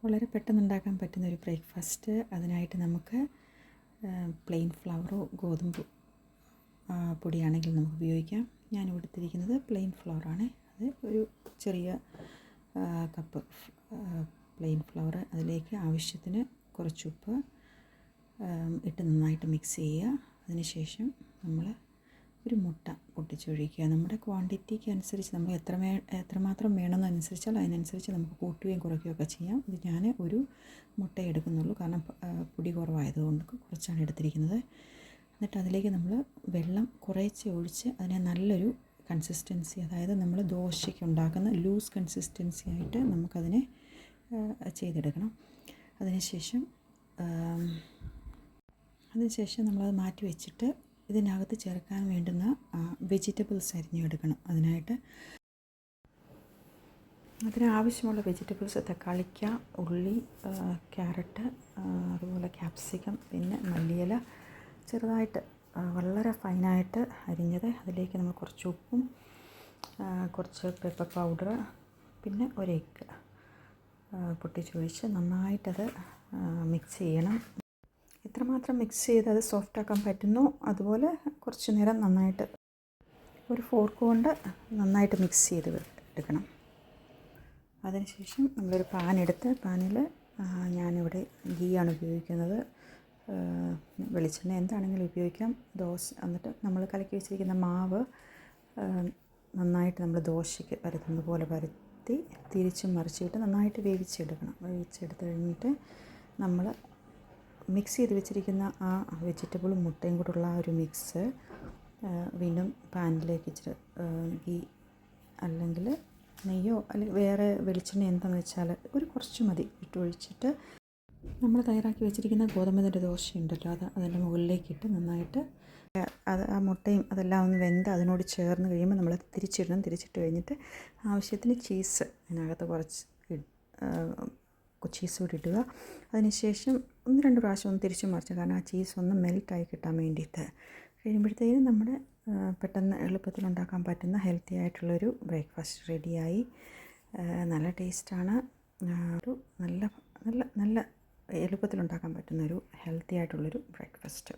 വളരെ പെട്ടെന്ന് ഉണ്ടാക്കാൻ പറ്റുന്ന ഒരു ബ്രേക്ക്ഫാസ്റ്റ്. അതിനായിട്ട് നമുക്ക് പ്ലെയിൻ ഫ്ലവറോ ഗോതമ്പ് പൊടിയാണെങ്കിൽ നമുക്ക് ഉപയോഗിക്കാം. ഞാൻ എടുത്തിരിക്കുന്നത് പ്ലെയിൻ ഫ്ലവറാണ്. അത് ഒരു ചെറിയ കപ്പ് പ്ലെയിൻ ഫ്ലവർ, അതിലേക്ക് ആവശ്യത്തിന് കുറച്ച് ഉപ്പ് ഇട്ട് നന്നായിട്ട് മിക്സ് ചെയ്യുക. അതിനുശേഷം നമ്മൾ ഒരു മുട്ട പൊട്ടിച്ചൊഴിക്കുക. നമ്മുടെ ക്വാണ്ടിറ്റിക്ക് അനുസരിച്ച് നമ്മൾ എത്രമാത്രം വേണമെന്നനുസരിച്ചാൽ അതിനനുസരിച്ച് നമുക്ക് കൂട്ടുകയും കുറയ്ക്കുകയൊക്കെ ചെയ്യാം. ഇത് ഞാൻ ഒരു മുട്ട എടുക്കുന്നുള്ളൂ, കാരണം പൊടി കുറവായതുകൊണ്ട് കുറച്ചാണ് എടുത്തിരിക്കുന്നത്. എന്നിട്ട് അതിലേക്ക് നമ്മൾ വെള്ളം കുറേശ്ശെ ഒഴിച്ച് അതിനെ നല്ലൊരു കൺസിസ്റ്റൻസി, അതായത് നമ്മൾ ദോശയ്ക്ക് ഉണ്ടാക്കുന്ന ലൂസ് കൺസിസ്റ്റൻസി ആയിട്ട് നമുക്കതിനെ ചെയ്തെടുക്കണം. അതിനുശേഷം നമ്മളത് മാറ്റി വെച്ചിട്ട് ഇതിനകത്ത് ചേർക്കാൻ വേണ്ടുന്ന വെജിറ്റബിൾസ് അരിഞ്ഞെടുക്കണം. അതിനാവശ്യമുള്ള വെജിറ്റബിൾസ് തക്കാളിക്ക, ഉള്ളി, ക്യാരറ്റ്, അതുപോലെ ക്യാപ്സിക്കം, പിന്നെ മല്ലിയില ചെറുതായിട്ട് വളരെ ഫൈനായിട്ട് അരിഞ്ഞത്. അതിലേക്ക് നമ്മൾ കുറച്ച് ഉപ്പും കുറച്ച് പെപ്പർ പൗഡർ, പിന്നെ ഒരു എഗ്ഗ് പൊട്ടിച്ചൊഴിച്ച് നന്നായിട്ടത് മിക്സ് ചെയ്യണം. എത്രമാത്രം മിക്സ് ചെയ്ത് അത് സോഫ്റ്റാക്കാൻ പറ്റുന്നോ അതുപോലെ കുറച്ച് നേരം നന്നായിട്ട് ഒരു ഫോർക്ക് കൊണ്ട് നന്നായിട്ട് മിക്സ് ചെയ്ത് എടുക്കണം. അതിനുശേഷം നമ്മളൊരു പാൻ എടുത്ത് പാനിൽ ഞാനിവിടെ ഗീയാണ് ഉപയോഗിക്കുന്നത്. വെളിച്ചെണ്ണ എന്താണെങ്കിലും ഉപയോഗിക്കാം. എന്നിട്ട് നമ്മൾ കലക്കി വെച്ചിരിക്കുന്ന മാവ് നന്നായിട്ട് നമ്മൾ ദോശയ്ക്ക് പരത്തുന്ന പോലെ പരത്തി തിരിച്ചും മറിച്ചിട്ട് നന്നായിട്ട് വേവിച്ചെടുക്കണം. വേവിച്ചെടുത്ത് കഴിഞ്ഞിട്ട് നമ്മൾ മിക്സ് ചെയ്ത് വെച്ചിരിക്കുന്ന ആ വെജിറ്റബിളും മുട്ടയും കൂടെയുള്ള ആ ഒരു മിക്സ് വീണ്ടും പാനിലേക്ക് ഇച്ചിരി ഗീ അല്ലെങ്കിൽ നെയ്യോ അല്ലെങ്കിൽ വേറെ വെളിച്ചെണ്ണ എന്താണെന്ന് വെച്ചാൽ ഒരു കുറച്ച് മതി ഇട്ടൊഴിച്ചിട്ട് നമ്മൾ തയ്യാറാക്കി വെച്ചിരിക്കുന്ന ഗോതമ്പിൻ്റെ ദോശയുണ്ടല്ലോ, അതിൻ്റെ മുകളിലേക്കിട്ട് നന്നായിട്ട് ആ മുട്ടയും അതെല്ലാം ഒന്ന് വെന്ത് അതിനോട് ചേർന്ന് കഴിയുമ്പോൾ നമ്മൾ തിരിച്ചിടണം. തിരിച്ചിട്ട് കഴിഞ്ഞിട്ട് ആവശ്യത്തിന് ചീസ് അതിനകത്ത് കുറച്ച് ചീസ് കൂടി ഇടുക. അതിനുശേഷം 1-2 പ്രാവശ്യം ഒന്ന് തിരിച്ചു മറിച്ച്, കാരണം ആ ചീസ് ഒന്ന് മെൽറ്റായി കിട്ടാൻ വേണ്ടിയിട്ട്. കഴിയുമ്പോഴത്തേക്കും നമ്മുടെ പെട്ടെന്ന് എളുപ്പത്തിൽ ഉണ്ടാക്കാൻ പറ്റുന്ന ഹെൽത്തി ആയിട്ടുള്ളൊരു ബ്രേക്ക്ഫാസ്റ്റ് റെഡിയായി. നല്ല ടേസ്റ്റാണ്. ഒരു നല്ല നല്ല നല്ല എളുപ്പത്തിൽ ഉണ്ടാക്കാൻ പറ്റുന്നൊരു ഹെൽത്തി ആയിട്ടുള്ളൊരു ബ്രേക്ക്ഫാസ്റ്റ്.